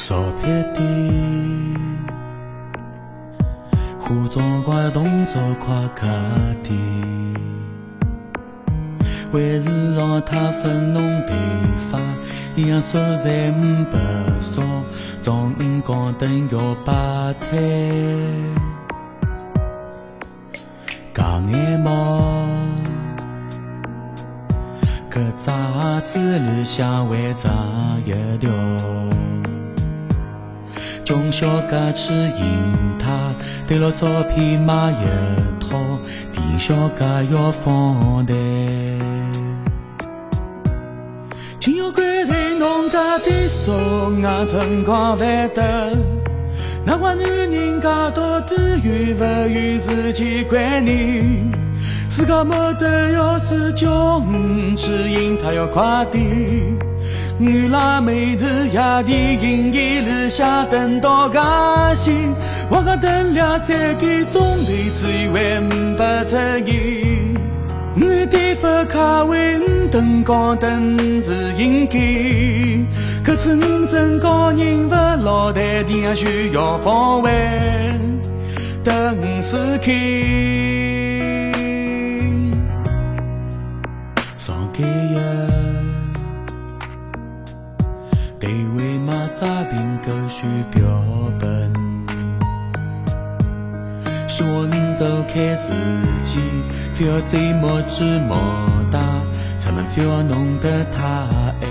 少撇点，化妆怪动作快客点，为日让他分弄头发，一样说在500少，从荧光灯摇摆摊，假眼毛，搿杂志里向会长一条。穷小家吃樱桃，对了照片买一套，店小家要放贷。今朝归来侬家的说我辰光烦得，哪怪女人家到底愿不愿自己管你？自家没得钥匙叫吃樱桃要快点。原来每头夜的营业里下等到介些，我讲等2-3个钟头，只以为500出现。我对副卡位灯光灯是应该，可是我真高人不老台店需要防范，灯是开。上个月对位马扎饼狗血标本，希望都开自己，非要最末只莫大，出门非要弄得太晚。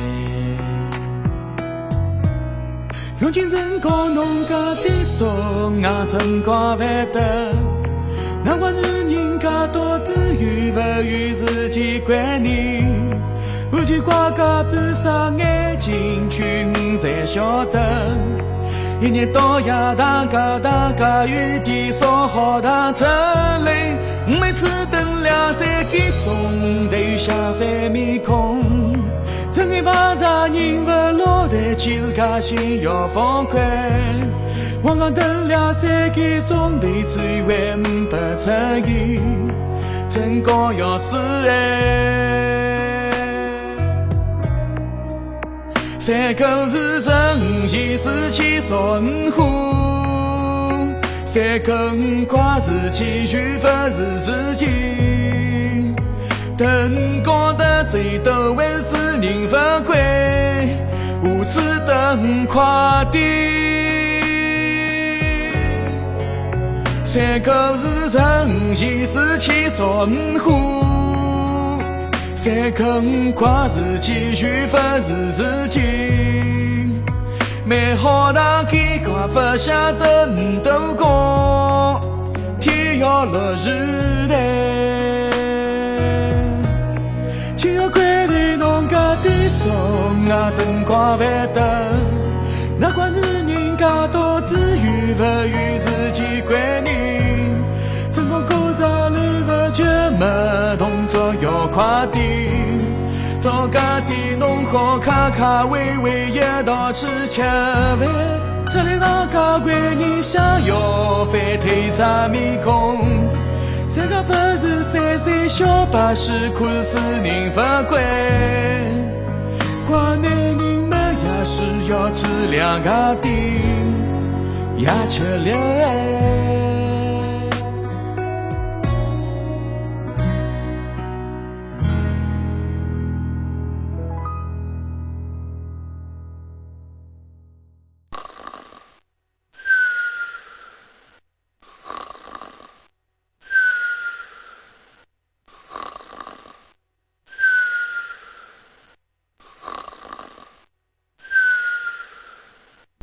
用尽辰光弄家的说我辰光烦得，哪怪女人家到底愿不愿自己管你？完全怪家半啥眼睛去我才晓得，一日到夜大家有点烧好打出来，每次等2-3个钟头下翻面孔，真害怕啥人不落台去自家先要放宽。我讲等2-3个钟头只以为500出现，真高要死3口是诚信是气说5户，3口5块是气虚不是自己，灯光的最多还是人不管，无耻灯快点。3口是诚信是气说5户，3口5块是气虚不是自己，蛮好大给光不下得5斗光，天要落日台，就要怪你侬家的说我辰光烦得，哪怪女人家到底愿不愿自己管你？辰光过早来不及没动作要快点，找家的弄好卡微微一道去吃饭，这里大家怪人想要翻推啥面孔，这个不是3岁小把戏看死人不管，怪男人们也是要吃2家店，也吃了